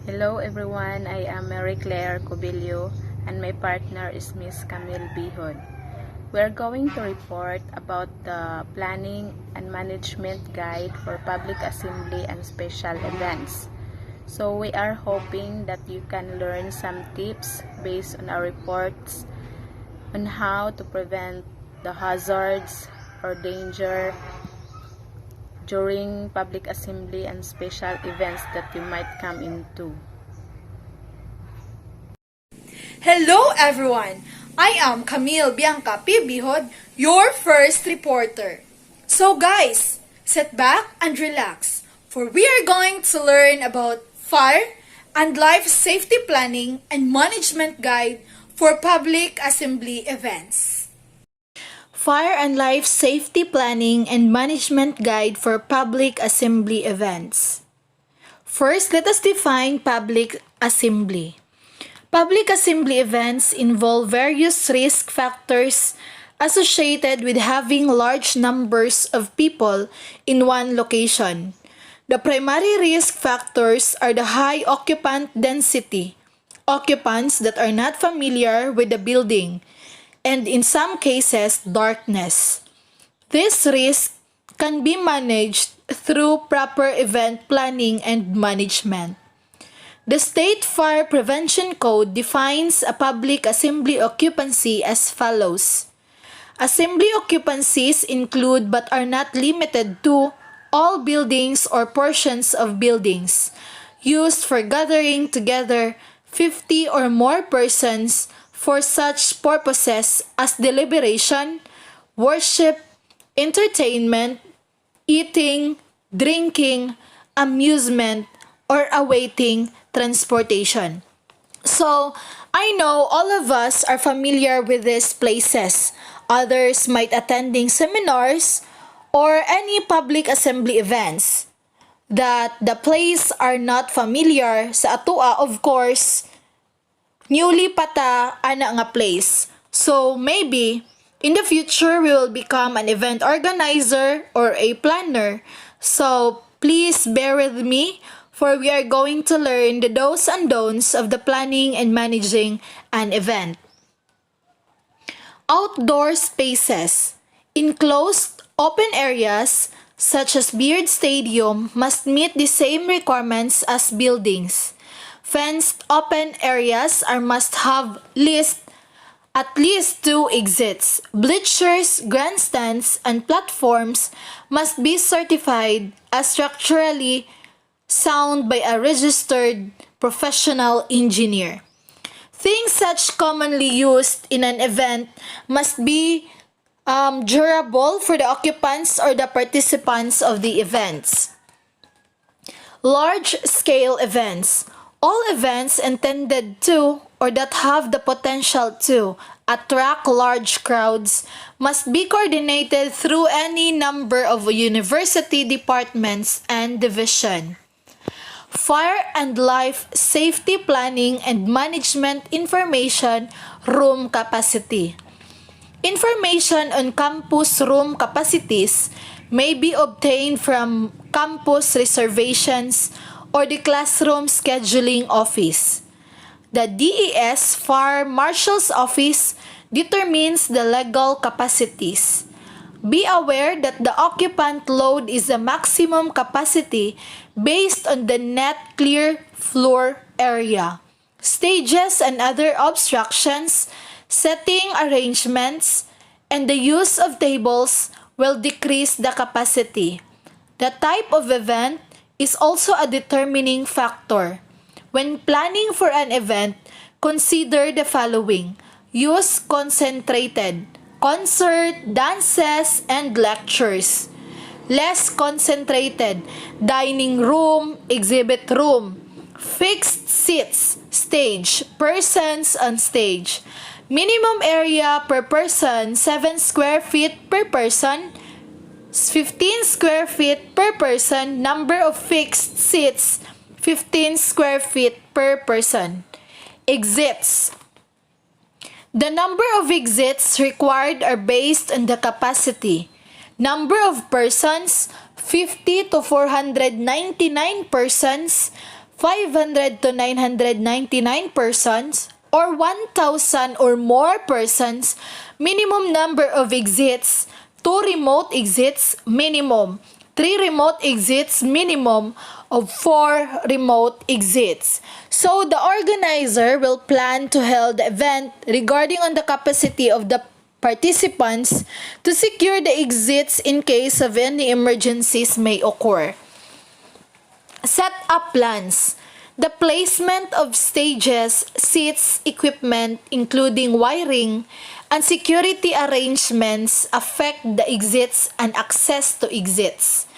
Hello everyone, I am Mary Claire Cobillo and my partner is Miss Camille Bihon. We are going to report about the planning and management guide for public assembly and special events. So we are hoping that you can learn some tips based on our reports on how to prevent the hazards or danger during public assembly and special events that you might come into. Hello everyone! I am Camille Bianca P. Bihod, your first reporter. So guys, sit back and relax, for we are going to learn about fire and life safety planning and management guide for public assembly events. Fire and Life Safety Planning and Management Guide for Public Assembly Events. First, let us define public assembly. Public assembly events involve various risk factors associated with having large numbers of people in one location. The primary risk factors are the high occupant density, occupants that are not familiar with the building, and in some cases, darkness. This risk can be managed through proper event planning and management. The State Fire Prevention Code defines a public assembly occupancy as follows. Assembly occupancies include but are not limited to all buildings or portions of buildings used for gathering together 50 or more persons for such purposes as deliberation, worship, entertainment, eating, drinking, amusement, or awaiting transportation. So, I know all of us are familiar with these places. Others might attending seminars or any public assembly events. That the place are not familiar sa atua, of course, newly pata ana nga place. So maybe in the future we will become an event organizer or a planner. So please bear with me, for we are going to learn the do's and don'ts of the planning and managing an event. Outdoor spaces. Enclosed open areas such as Beard Stadium must meet the same requirements as buildings. Fenced open areas must have at least 2 exits. Bleachers, grandstands, and platforms must be certified as structurally sound by a registered professional engineer. Things such commonly used in an event must be durable for the occupants or the participants of the events. Large-scale events. All events intended to or that have the potential to attract large crowds must be coordinated through any number of university departments and division. Fire and Life Safety Planning and Management Information Room Capacity. Information on campus room capacities may be obtained from campus reservations or the classroom scheduling office. The DES Fire Marshal's Office determines the legal capacities. Be aware that the occupant load is a maximum capacity based on the net clear floor area. Stages and other obstructions, setting arrangements, and the use of tables will decrease the capacity. The type of event is also a determining factor. When planning for an event, consider the following. Use concentrated, concert, dances, and lectures. Less concentrated, dining room, exhibit room. Fixed seats, stage, persons on stage. Minimum area per person, 7 square feet per person. 15 square feet per person. Number of fixed seats, 15 square feet per person. Exits. The number of exits required are based on the capacity. Number of persons, 50 to 499 persons. 500 to 999 persons, or 1,000 or more persons, minimum number of exits, 2 remote exits minimum, 3 remote exits minimum of 4 remote exits. So the organizer will plan to hold the event regarding on the capacity of the participants to secure the exits in case of any emergencies may occur. Set up plans. The placement of stages, seats, equipment, including wiring, and security arrangements affect the exits and access to exits.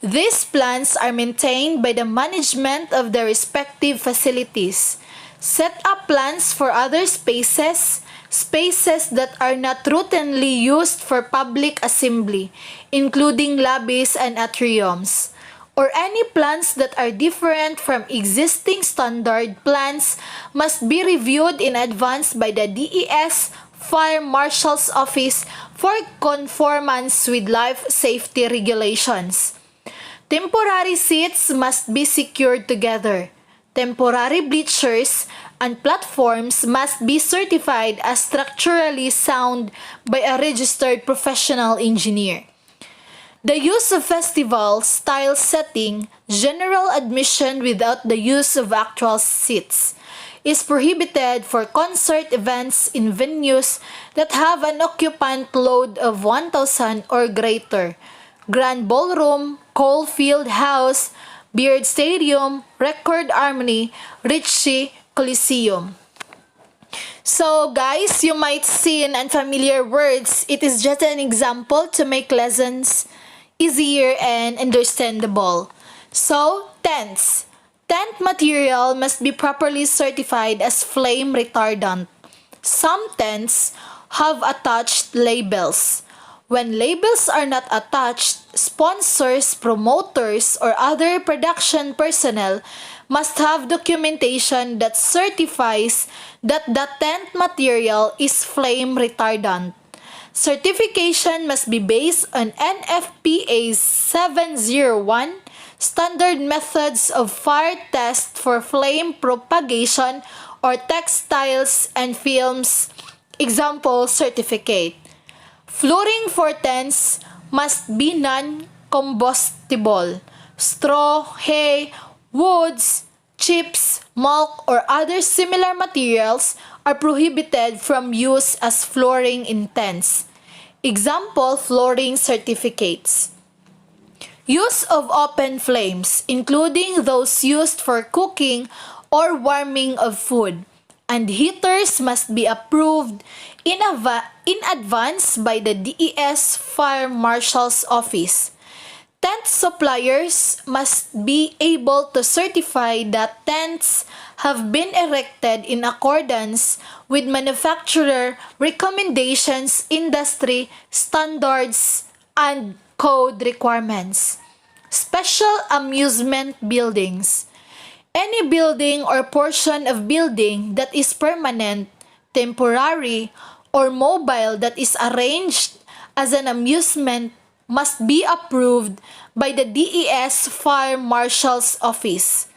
These plans are maintained by the management of the respective facilities. Set up plans for other spaces, spaces that are not routinely used for public assembly, including lobbies and atriums, or any plans that are different from existing standard plans must be reviewed in advance by the DES Fire Marshal's Office for conformance with life safety regulations. Temporary seats must be secured together. Temporary bleachers and platforms must be certified as structurally sound by a registered professional engineer. The use of festival-style setting, general admission without the use of actual seats, is prohibited for concert events in venues that have an occupant load of 1,000 or greater. Grand Ballroom, Coalfield House, Beard Stadium, Record Harmony, Ritchie Coliseum. So guys, you might see in unfamiliar words. It is just an example to make lessons easier and understandable. So, tents. Tent material must be properly certified as flame retardant. Some tents have attached labels. When labels are not attached, sponsors, promoters, or other production personnel must have documentation that certifies that the tent material is flame retardant. Certification must be based on NFPA 701, Standard Methods of Fire Test for Flame Propagation or Textiles and Films, Example Certificate. Flooring for tents must be non-combustible. Straw, hay, woods, chips, mulch, or other similar materials are prohibited from use as flooring in tents. Example flooring certificates. Use of open flames, including those used for cooking or warming of food, and heaters must be approved in advance by the DES Fire Marshal's Office. Tent suppliers must be able to certify that tents have been erected in accordance with manufacturer recommendations, industry standards, and code requirements. Special amusement buildings. Any building or portion of building that is permanent, temporary, or mobile that is arranged as an amusement must be approved by the DES Fire Marshal's Office.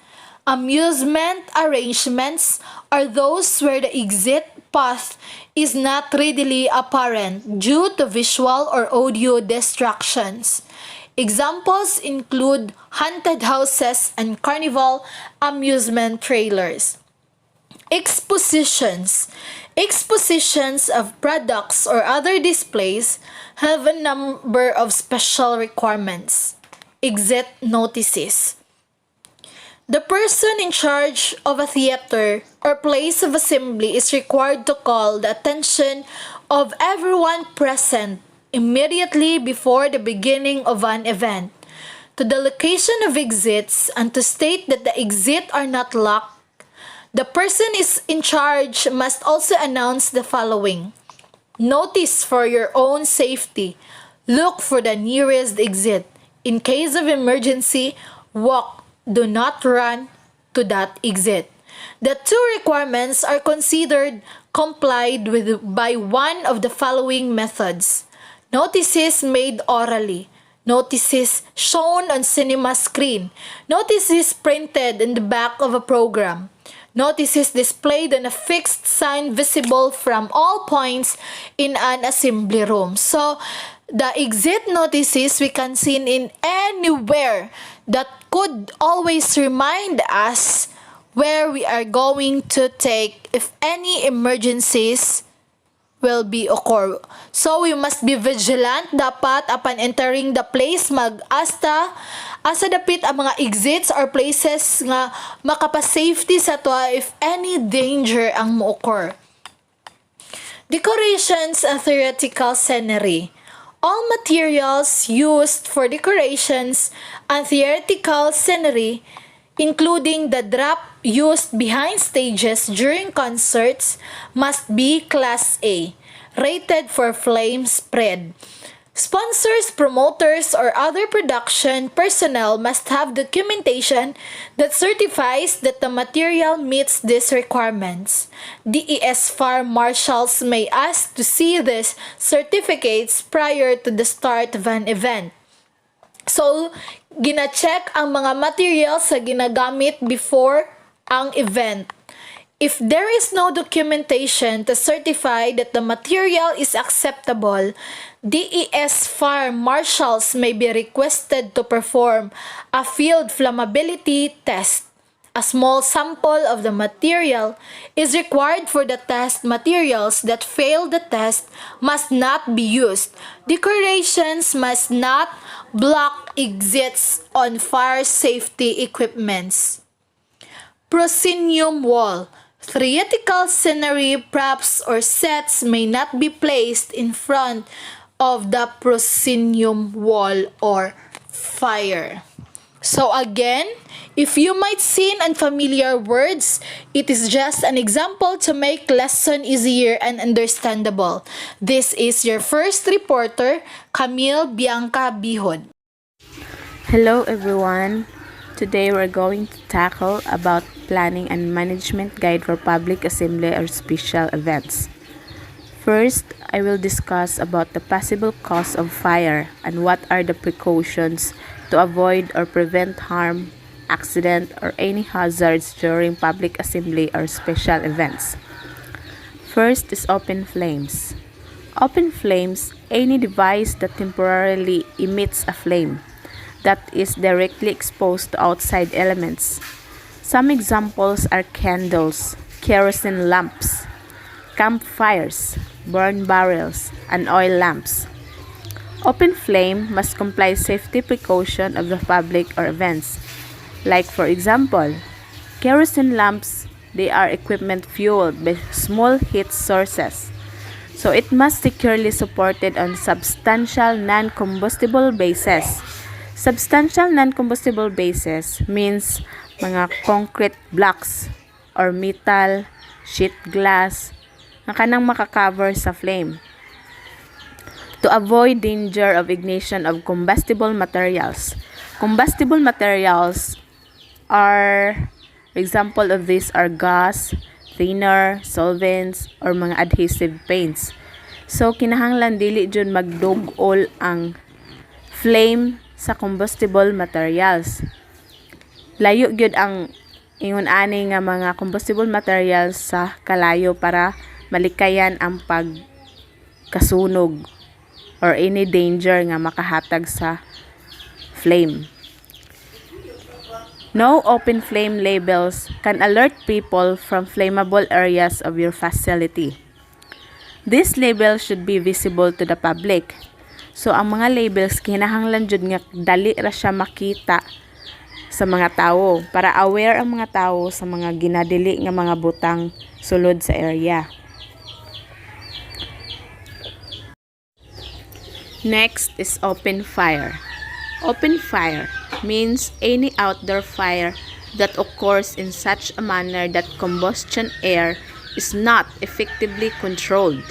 Amusement arrangements are those where the exit path is not readily apparent due to visual or audio distractions. Examples include haunted houses and carnival amusement trailers. Expositions. Expositions of products or other displays have a number of special requirements. Exit notices. The person in charge of a theater or place of assembly is required to call the attention of everyone present immediately before the beginning of an event to the location of exits and to state that the exits are not locked. The person is in charge must also announce the following. Notice for your own safety. Look for the nearest exit. In case of emergency, walk. Do not run to that exit. The two requirements are considered complied with by one of the following methods. Notices made orally. Notices shown on cinema screen. Notices printed in the back of a program. Notices displayed on a fixed sign visible from all points in an assembly room. So, the exit notices we can see in anywhere that could always remind us where we are going to take if any emergencies will be occur. So we must be vigilant dapat upon entering the place asa dapit ang mga exits or places nga makapa-safety sa to if any danger ang mo-occur. Decorations and theatrical scenery. All materials used for decorations and theatrical scenery, including the drop used behind stages during concerts, must be Class A, rated for flame spread. Sponsors, promoters, or other production personnel must have documentation that certifies that the material meets these requirements. DES fire marshals may ask to see these certificates prior to the start of an event. So, gina-check ang mga materials sa ginagamit before ang event. If there is no documentation to certify that the material is acceptable, DES fire marshals may be requested to perform a field flammability test. A small sample of the material is required for the test. Materials that fail the test must not be used. Decorations must not block exits on fire safety equipments. Proscenium wall. Theatrical scenery, props, or sets may not be placed in front of the proscenium wall or fire. So again, if you might see unfamiliar words, it is just an example to make lesson easier and understandable. This is your first reporter, Camille Bianca Bihod. Hello everyone. Today we're going to tackle about planning and management guide for public assembly or special events. First, I will discuss about the possible cause of fire and what are the precautions to avoid or prevent harm, accident, or any hazards during public assembly or special events. First is open flames. Open flames, any device that temporarily emits a flame that is directly exposed to outside elements. Some examples are candles, kerosene lamps, campfires, burn barrels, and oil lamps. Open flame must comply safety precaution of the public or events. Like for example, kerosene lamps, they are equipment fueled by small heat sources. So it must securely supported on substantial non-combustible bases. Substantial non-combustible bases means mga concrete blocks or metal, sheet glass, na kanang makakover sa flame. To avoid danger of ignition of combustible materials. Combustible materials are, example of these are gas, thinner, solvents, or mga adhesive paints. So, kinahanglan dili dyan magdugol ang flame sa combustible materials. Layo gyud ang ingon ani nga mga combustible materials sa kalayo para malikayan ang pagkasunog or any danger nga makahatag sa flame. No open flame labels can alert people from flammable areas of your facility. This label should be visible to the public. So, ang mga labels, kinahanglan jud nga dali ra siya makita sa mga tao para aware ang mga tao sa mga ginadili nga mga butang sulod sa area. Next is open fire. Open fire means any outdoor fire that occurs in such a manner that combustion air is not effectively controlled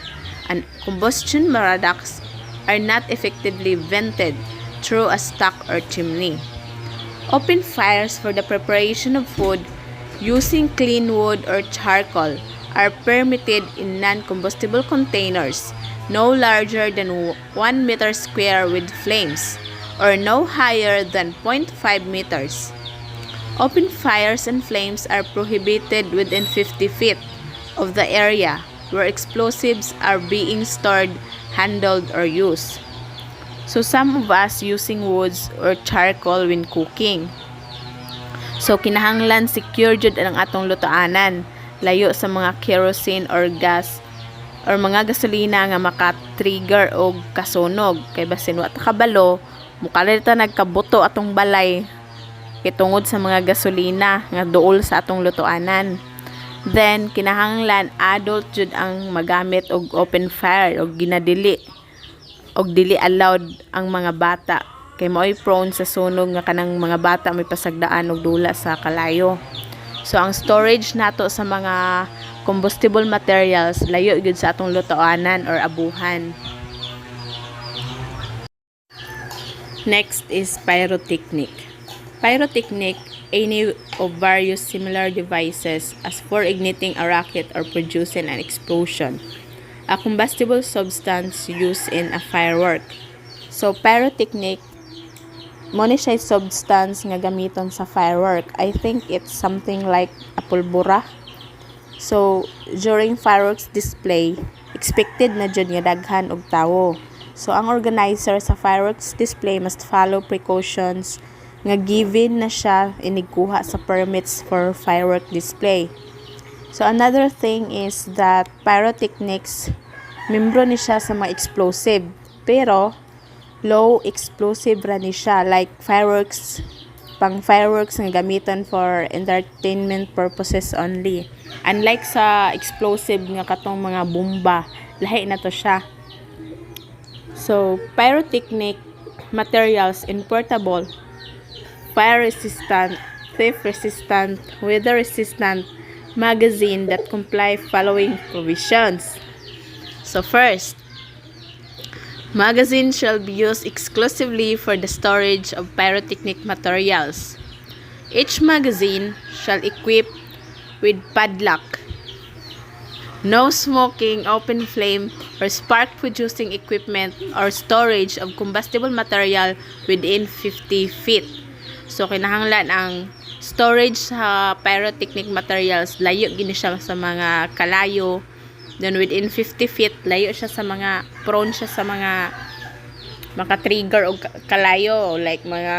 and combustion products are not effectively vented through a stack or chimney. Open fires for the preparation of food using clean wood or charcoal are permitted in non-combustible containers no larger than 1 meter square with flames or no higher than 0.5 meters. Open fires and flames are prohibited within 50 feet of the area where explosives are being stored, handled, or used. So some of us using woods or charcoal when cooking. So kinahanglan secure jud ang atong lutoanan, layo sa mga kerosene or gas or mga gasolina nga maka-trigger og kasunog. Kay basin wa ta kabalo, mukalita nagkabuto atong balay kay tungod sa mga gasolina nga duol sa atong lutoanan. Then kinahanglan adult jud ang magamit og open fire og ginadili og dili allowed ang mga bata kay mao'y prone sa sunog nga kanang mga bata may pasagdaan og dula sa kalayo. So ang storage nato sa mga combustible materials layo gyud sa atong lutoanan or abuhan. Next is pyrotechnic. Pyrotechnic, any of various similar devices as for igniting a rocket or producing an explosion. A combustible substance used in a firework. So pyrotechnic, mo ni siya substance nga gamiton sa firework. I think it's something like a pulbura. So during fireworks display, expected na jud nga daghan og tawo. So ang organizer sa fireworks display must follow precautions nga given na siya inigkuha sa permits for firework display. So another thing is that pyrotechnics, membro ni siya sa mga explosive, pero low explosive ra ni siya, like fireworks, pang fireworks nga gamiton for entertainment purposes only. Unlike sa explosive nga katong mga bomba, lahi na to siya. So pyrotechnic materials in portable, fire-resistant, theft-resistant, weather-resistant magazine that comply following provisions. So first, magazine shall be used exclusively for the storage of pyrotechnic materials. Each magazine shall equip with padlock. No smoking, open flame, or spark-producing equipment or storage of combustible material within 50 feet. So, kinahanglan ang storage sa pyrotechnic materials, layo gini siya sa mga kalayo. Then, within 50 feet, layo siya sa mga, prone siya sa mga maka-trigger o kalayo, like mga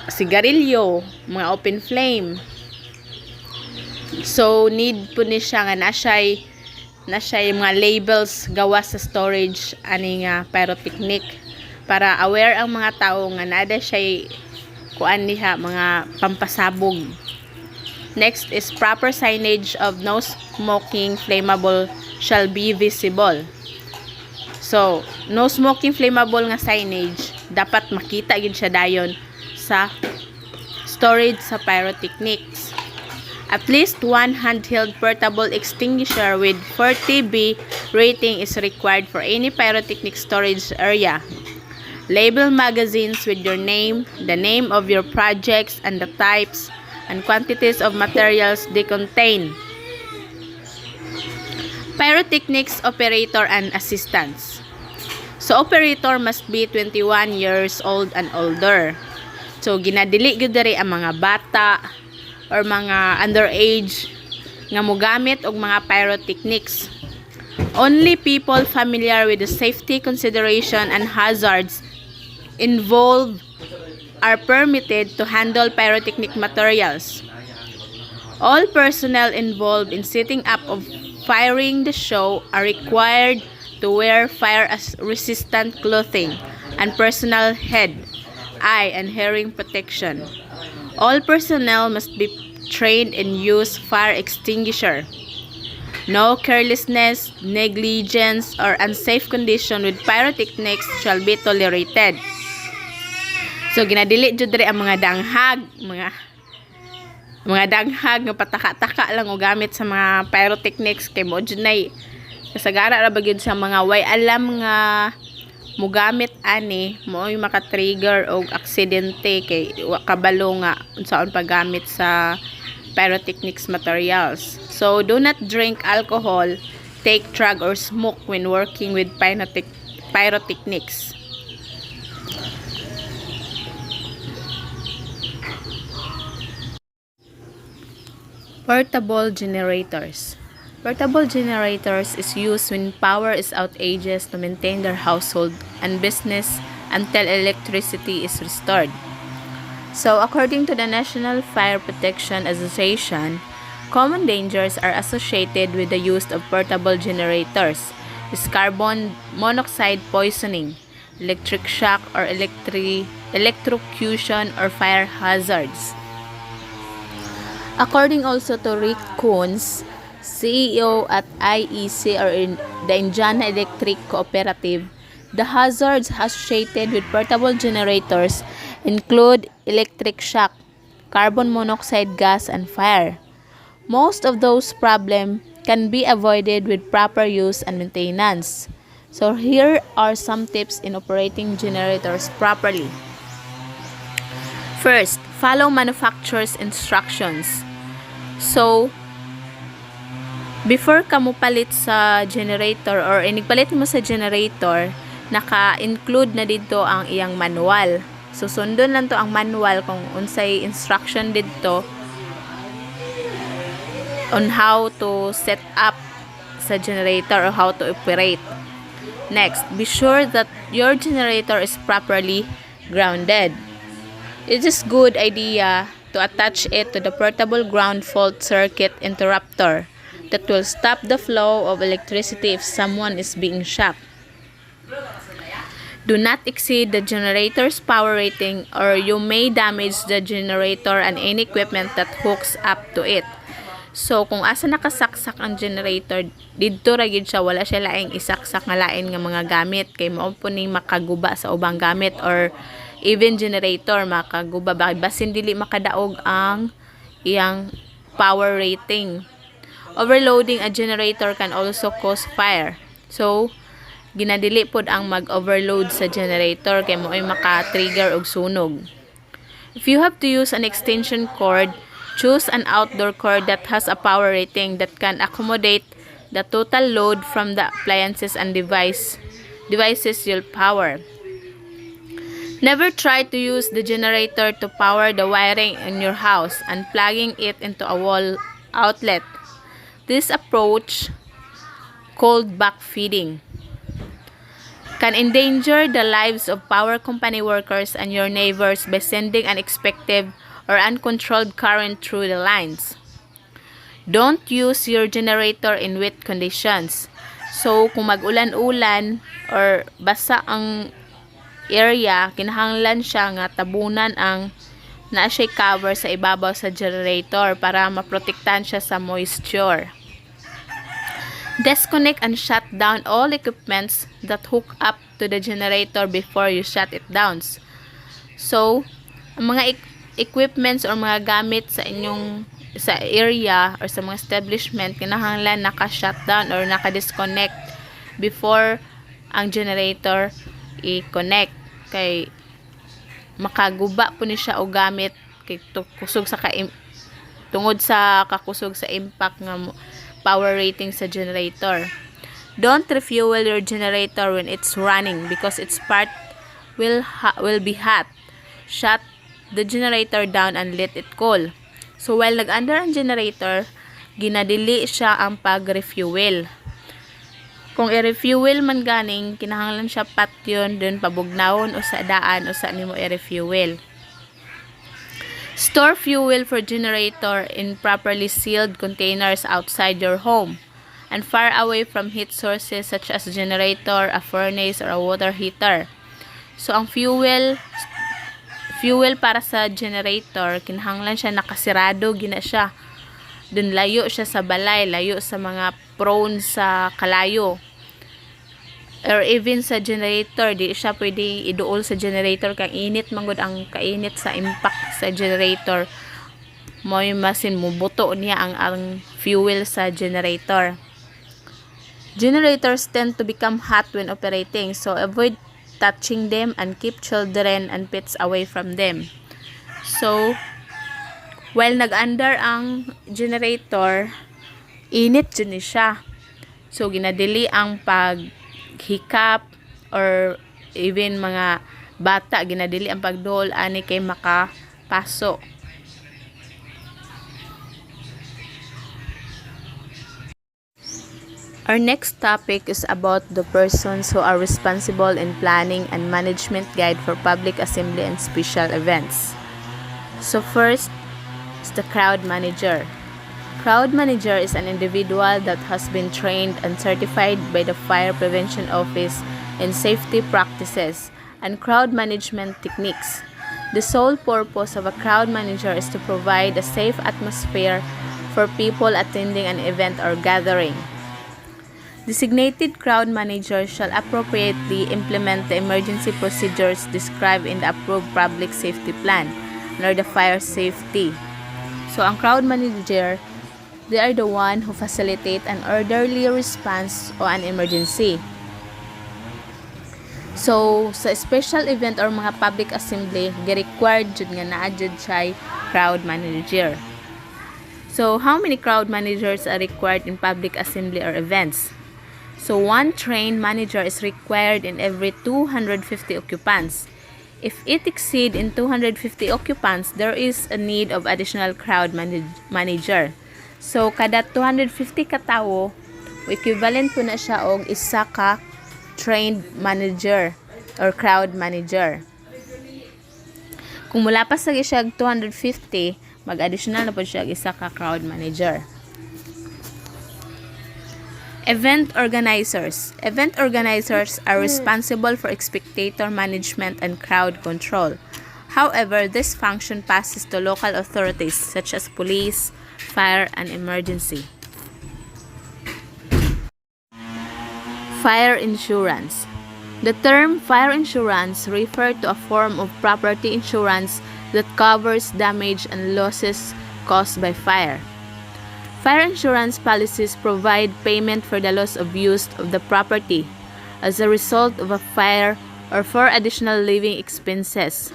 sigarilyo, mga open flame. So, need po ni siya nga na siya yung mga labels gawa sa storage ani nga pyrotechnic para aware ang mga tao nga nada siya kuan niha mga pampasabog. Next is proper signage of no smoking flammable shall be visible. So, no smoking flammable nga signage dapat makita gid siya dayon sa storage sa pyrotechnics. At least one handheld portable extinguisher with 40B rating is required for any pyrotechnic storage area. Label magazines with your name, the name of your projects, and the types and quantities of materials they contain. Pyrotechnics operator and assistants. So, operator must be 21 years old and older. So, ginadili gyud diri ang mga bata or mga underage nga mogamit og mga pyrotechnics. Only people familiar with the safety consideration and hazards involved are permitted to handle pyrotechnic materials. All personnel involved in setting up of firing the show are required to wear fire-resistant clothing and personal head, eye, and hearing protection. All personnel must be trained in use fire extinguisher. No carelessness, negligence, or unsafe condition with pyrotechnics shall be tolerated. So, ginadili jud diri ang mga danghag, mga danghag nga pataka-taka lang o gamit sa mga pyrotechnics kay mo jud nay kasagara ra ba gyud sa mga way alam nga mugamit ani mo'y maka-trigger og aksidente kay wa kabalo nga unsaon paggamit sa pyrotechnics materials. So, do not drink alcohol, take drug or smoke when working with pyrotechnics. Portable generators. Portable generators is used when power is outages to maintain their household and business until electricity is restored. So, according to the National Fire Protection Association, common dangers are associated with the use of portable generators is carbon monoxide poisoning, electric shock or electrocution or fire hazards. According also to Rick Coons, CEO at IEC or the Indiana Electric Cooperative, the hazards associated with portable generators include electric shock, carbon monoxide gas, and fire. Most of those problems can be avoided with proper use and maintenance. So here are some tips in operating generators properly. First, follow manufacturer's instructions. So, before ka mo palit sa generator or inigpalit mo sa generator, naka-include na dito ang iyang manual. So, sundon lang to ang manual kung unsay instruction dito on how to set up sa generator or how to operate. Next, be sure that your generator is properly grounded. It is good idea to attach it to the portable ground fault circuit interrupter that will stop the flow of electricity if someone is being shocked. Do not exceed the generator's power rating or you may damage the generator and any equipment that hooks up to it. So, kung asa nakasaksak ang generator, dito ra gid siya, wala siya laing isaksak nga lain nga mga gamit kay mao po ning makaguba sa ubang gamit or even generator makaguba basin dili makadaog ang iyang power rating. Overloading a generator can also cause fire. So, ginadili pod ang mag-overload sa generator kay mo'y maka-trigger og sunog. If you have to use an extension cord, choose an outdoor cord that has a power rating that can accommodate the total load from the appliances and devices you'll power. Never try to use the generator to power the wiring in your house and plugging it into a wall outlet. This approach, called backfeeding, can endanger the lives of power company workers and your neighbors by sending unexpected or uncontrolled current through the lines. Don't use your generator in wet conditions. So, kung mag-ulan-ulan or basa ang area, kinahanglan siya nga tabunan ang naa siya cover sa ibabaw sa generator para maprotektahan siya sa moisture. Disconnect and shut down all equipments that hook up to the generator before you shut it down. So, ang mga equipments or mga gamit sa inyong sa area or sa mga establishment kinahanglan naka-shut down or naka-disconnect before ang generator i-connect kay makaguba po ni siya o gamit kay kusog sa tungod sa kakusog sa impact nga power rating sa generator. Don't refuel your generator when it's running because its part will be hot. Shut the generator down and let it cool. So while nag-under ang generator, ginadili siya ang pag-refuel. Kung i-refuel man ganing, kinahanglan siya patyon dun pabugnawon o sa daan o sa nimo i-refuel. Store fuel for generator in properly sealed containers outside your home and far away from heat sources such as generator, a furnace, or a water heater. So ang fuel para sa generator, kinahanglan siya nakasirado gina siya. Dun layo siya sa balay, layo sa mga prone sa kalayo. Or even sa generator, di siya pwede iduol sa generator kang init manggod ang kainit sa impact sa generator. Mo'y masin mubuto niya ang fuel sa generator. Generators tend to become hot when operating, so avoid touching them and keep children and pets away from them. So, while nag-under ang generator, init dyan siya. So, ginadili ang paghikap or even mga bata, ginadili ang pagduol ani kay makapaso. Our next topic is about the persons who are responsible in planning and management guide for public assembly and special events. So first is the crowd manager. Crowd manager is an individual that has been trained and certified by the Fire Prevention Office in safety practices and crowd management techniques. The sole purpose of a crowd manager is to provide a safe atmosphere for people attending an event or gathering. Designated crowd manager shall appropriately implement the emergency procedures described in the approved public safety plan under the fire safety. So, ang crowd manager, they are the one who facilitate an orderly response o an emergency. So, sa special event or mga public assembly, required jud nga naa jud siya crowd manager. So, how many crowd managers are required in public assembly or events? So, one trained manager is required in every 250 occupants. If it exceeds in 250 occupants, there is a need of additional crowd manager. So, kada 250 katawo, equivalent po na siya og isa ka trained manager or crowd manager. Kung mula pa sa siya 250, mag-additional na po siya isa ka crowd manager. Event organizers. Event organizers are responsible for spectator management and crowd control. However, this function passes to local authorities such as police, fire, and emergency. Fire insurance. The term fire insurance refers to a form of property insurance that covers damage and losses caused by fire. Fire insurance policies provide payment for the loss of use of the property as a result of a fire or for additional living expenses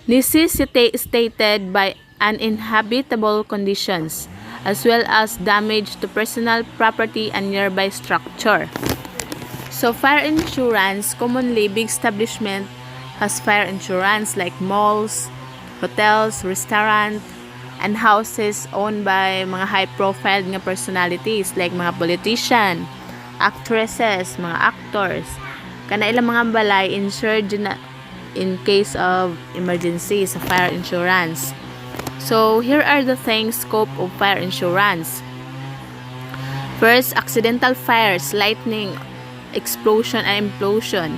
necessitated by uninhabitable conditions, as well as damage to personal property and nearby structure. So, fire insurance, commonly big establishment has fire insurance like malls, hotels, restaurants, and houses owned by mga high-profile nga personalities like mga politician, actresses, mga actors. Kana ilang mga balay insured na in case of emergency sa fire insurance. So, here are the things scope of fire insurance. First, accidental fires, lightning, explosion, and implosion.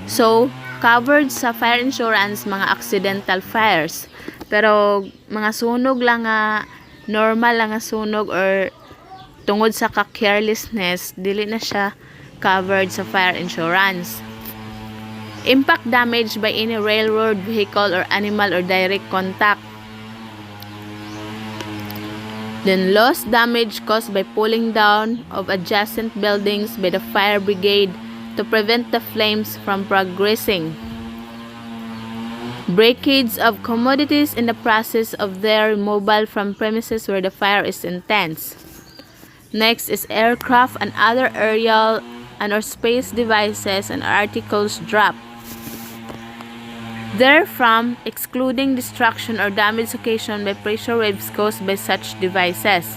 So, covered sa fire insurance mga accidental fires. Pero mga sunog lang nga normal lang nga sunog or tungod sa carelessness, dili na siya covered sa fire insurance. Impact damage by any railroad vehicle or animal or direct contact. Then loss damage caused by pulling down of adjacent buildings by the fire brigade to prevent the flames from progressing. Breakage of commodities in the process of their removal from premises where the fire is intense. Next is aircraft and other aerial and or space devices and articles dropped therefrom, excluding destruction or damage occasioned by pressure waves caused by such devices.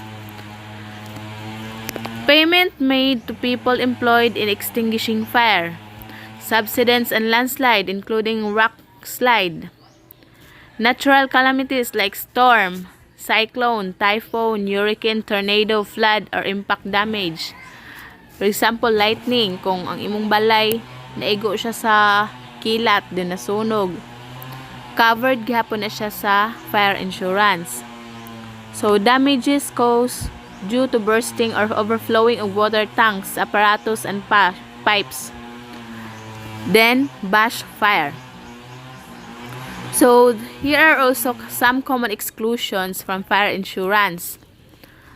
Payment made to people employed in extinguishing fire. Subsidence and landslide, including rock slide. Natural calamities like storm, cyclone, typhoon, hurricane, tornado, flood, or impact damage. For example, lightning, kung ang imong balay naigo siya sa kilat din nasunog, covered gihapon na siya sa fire insurance. So, damages caused due to bursting or overflowing of water tanks, apparatus, and pipes. Then, bush fire. So, here are also some common exclusions from fire insurance.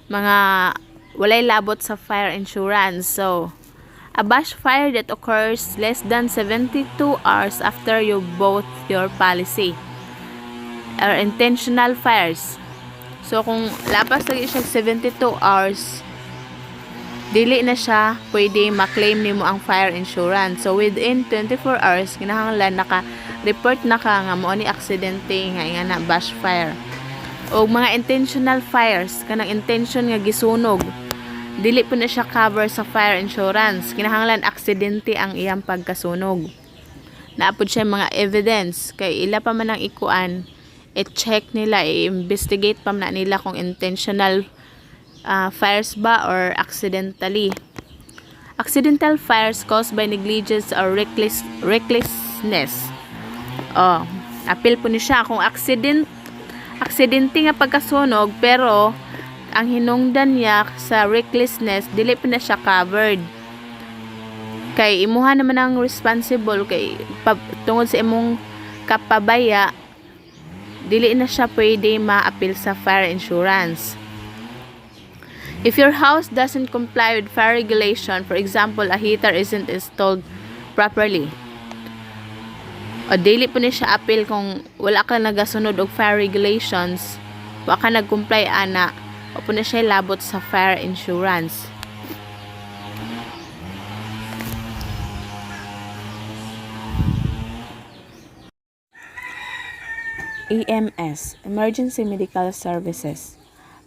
Mga walay labot sa fire insurance. So, a bush fire that occurs less than 72 hours after you bought your policy. Or intentional fires. So, kung lapas lagi siya 72 hours, dili na siya pwede maklaim nimo ang fire insurance. So, within 24 hours, kinahanglan naka-report na ka nga mo ni aksidente nga na bush fire. O mga intentional fires, kanang intention nga gisunog. dili po na siya cover sa fire insurance. Kinahanglan aksidente ang iyang pagkasunog. Naapod siya mga evidence kay ila pa man ang ikuan, i-check nila, i-investigate pa man nila kung intentional fires ba or accidentally. Accidental fires caused by negligence or recklessness. Appeal po ni siya kung aksidente nga pagkasunog pero ang hinungdan niya sa recklessness, dili pa na siya covered. Kay imuha naman ang responsible kay tungod sa imong kapabaya, dili na siya pwede ma-appeal sa fire insurance. If your house doesn't comply with fire regulation, for example, a heater isn't installed properly, o dili po ni siya appeal kung wala ka nagasunod og fire regulations, wala ka nag-comply ana, o po na siya labot sa fire insurance. EMS, Emergency Medical Services.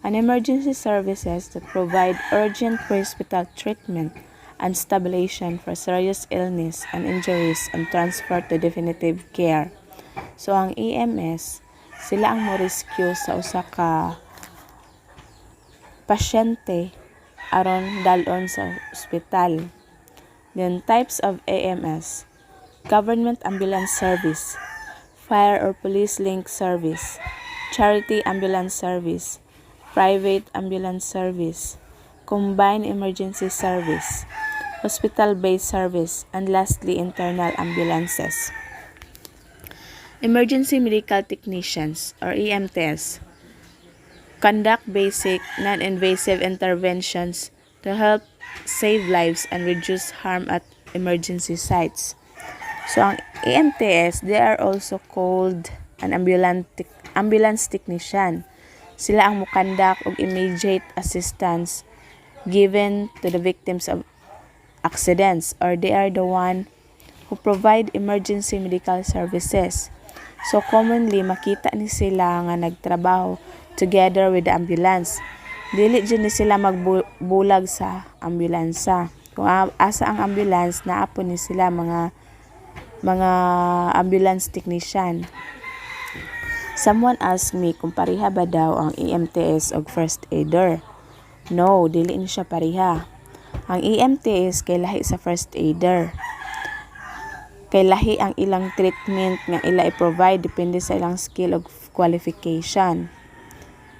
An emergency services that provide urgent pre-hospital treatment and stabilization for serious illness and injuries and transfer to definitive care. So, ang EMS, sila ang mo-rescue sa usa ka pasyente aron dalon sa ospital. Then, types of EMS: Government Ambulance Service, Fire or Police Link Service, Charity Ambulance Service, Private Ambulance Service, Combined Emergency Service, Hospital-Based Service, and lastly, Internal Ambulances. Emergency Medical Technicians or EMTs conduct basic, non-invasive interventions to help save lives and reduce harm at emergency sites. So, ang EMTs, they are also called an ambulance technician. Sila ang mukandak og immediate assistance given to the victims of accidents, or they are the one who provide emergency medical services. So commonly makita ni sila nga nagtrabaho together with the ambulance. Dili dyan ni sila magbulag sa ambulansa. Kung asa ang ambulance, naapo ni sila mga ambulance technician. Someone asked me kung pariha ba daw ang EMTs o first aider. No, dili ni siya pariha. Ang EMTs kay lahi sa first aider. Kay lahi ang ilang treatment nga ila i-provide depende sa ilang skill o qualification.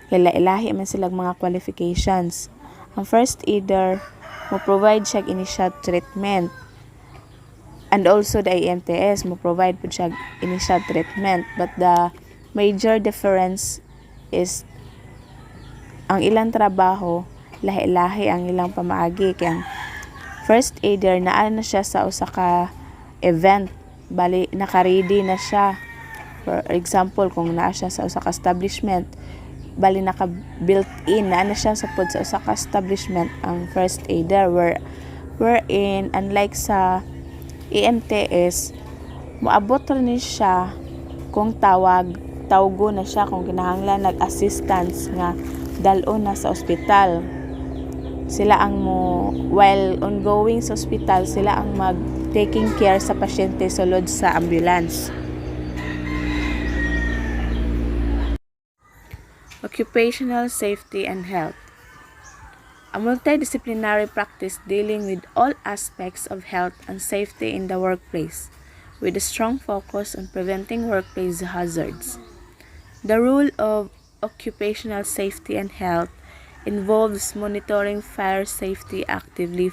Kay lahi man silang mga qualifications. Ang first aider mo provide siya initial treatment. And also the EMTs mo provide po siya initial treatment, but the major difference is ang ilang trabaho lahi-lahi ang ilang pamaagi. Kaya first aider naa na siya sa usa ka event, bali naka-ready na siya. For example, kung naa siya sa usa ka establishment, bali naka-built in naa na siya sa pod sa usa ka establishment ang first aider, wherein unlike sa EMTs, moabot rin siya kung tawgo na siya kung kinahanglan nag-assistance nga dalon na sa ospital. Sila ang while ongoing sa ospital, sila ang taking care sa pasyente sulod sa ambulance. Occupational safety and health. A multidisciplinary practice dealing with all aspects of health and safety in the workplace, with a strong focus on preventing workplace hazards. The role of occupational safety and health involves monitoring fire safety actively,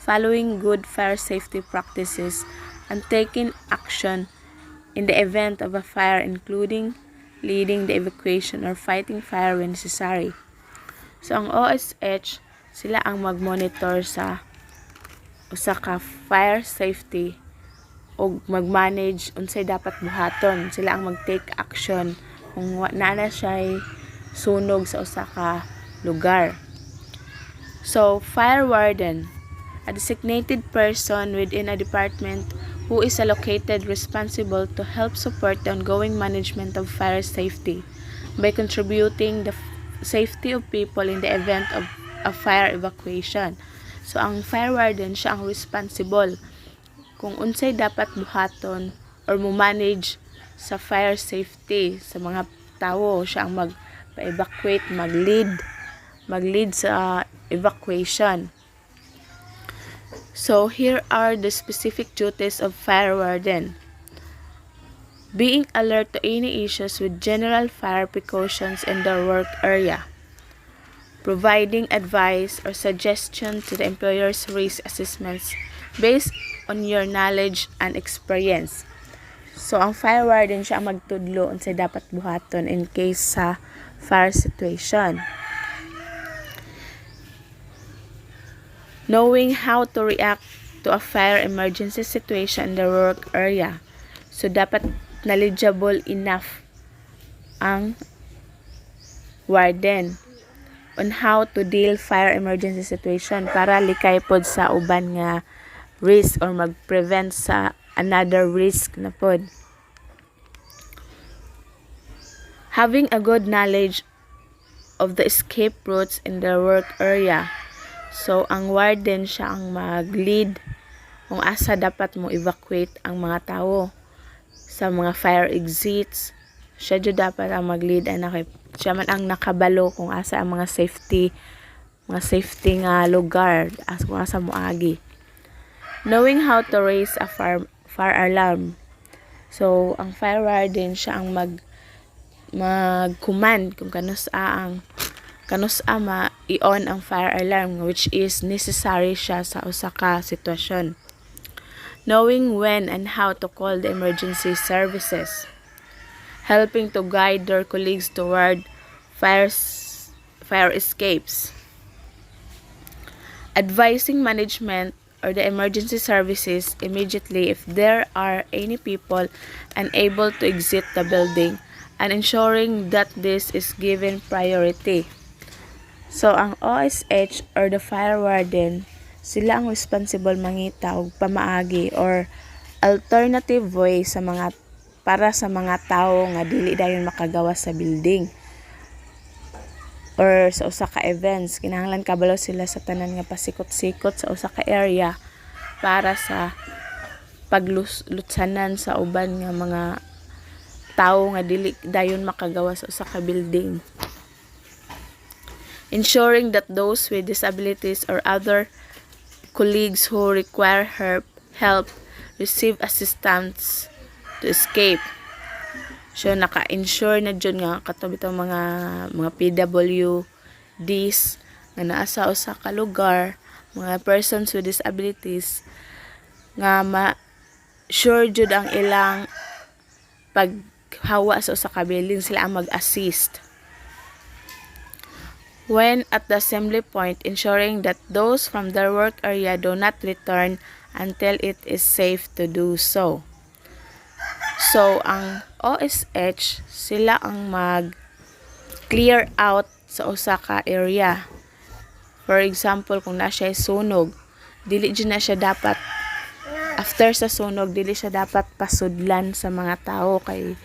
following good fire safety practices, and taking action in the event of a fire, including leading the evacuation or fighting fire when necessary. So, ang OSH, sila ang mag-monitor sa usa ka fire safety o mag-manage unsay dapat buhaton. Sila ang mag-take action kung naa siya sunog sa usa ka lugar. So, fire warden, a designated person within a department who is allocated responsible to help support the ongoing management of fire safety by contributing the safety of people in the event of a fire evacuation. So ang fire warden siya ang responsible kung unsay dapat buhaton or mo manage sa fire safety sa mga tawo. Siya ang mag-evacuate, mag-lead sa evacuation. So here are the specific duties of fire warden. Being alert to any issues with general fire precautions in their work area. Providing advice or suggestion to the employer's risk assessments based on your knowledge and experience. So, ang fire warden siya ang magtudlo unsay dapat buhaton in case sa fire situation. Knowing how to react to a fire emergency situation in the work area. So, dapat knowledgeable enough ang warden on how to deal fire emergency situation para likay pod sa uban nga risk or mag-prevent sa another risk na pod. Having a good knowledge of the escape routes in the work area. So, ang warden siya ang mag-lead kung asa dapat mo evacuate ang mga tao sa mga fire exits. Siya jud dapat ang mag-lead siya man ang nakabalo kung asa ang mga safety nga lugar kung asa mo agi. Knowing how to raise a fire alarm. So, ang fire warden siya ang mag-command kung kanusa ma-i-on ang fire alarm, which is necessary siya sa usa ka sitwasyon. Knowing when and how to call the emergency services. Helping to guide their colleagues toward fire escapes. Advising management or the emergency services immediately if there are any people unable to exit the building and ensuring that this is given priority. So, ang OSH or the fire warden, sila ang responsible mangita og pamaagi or alternative way para sa mga tao nga dili dayon makagawas sa building or sa usa ka events. Kinahanglan kabalo sila sa tanan nga pasikot-sikot sa usa ka area para sa paglutsanan sa uban nga mga tao nga dili dayon makagawas sa usa ka building. Ensuring that those with disabilities or other colleagues who require help receive assistance to escape. So, naka-ensure na dyan nga katabi itong mga PWDs nga naasa sa ka lugar, mga persons with disabilities, nga sure jud ang ilang paghawa sa usa ka building, sila ang mag-assist. When at the assembly point, ensuring that those from their work area do not return until it is safe to do so. So, ang OSH, sila ang mag-clear out sa usa ka area. For example, kung na siya sunog, dili dyan na siya dapat, after sa sunog, dili siya dapat pasudlan sa mga tao kay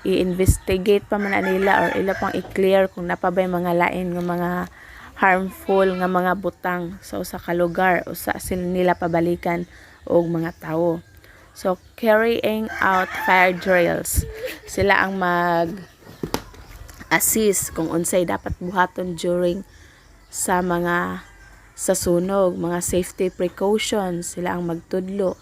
i-investigate pa man nila or ila pang i-clear kung napabay mga lain ng mga harmful nga mga butang sa usa ka lugar, usa sila nila pabalikan og mga tao. So, carrying out fire drills. Sila ang mag-assist kung unsay dapat buhaton during sa sunog, mga safety precautions. Sila ang magtudlo.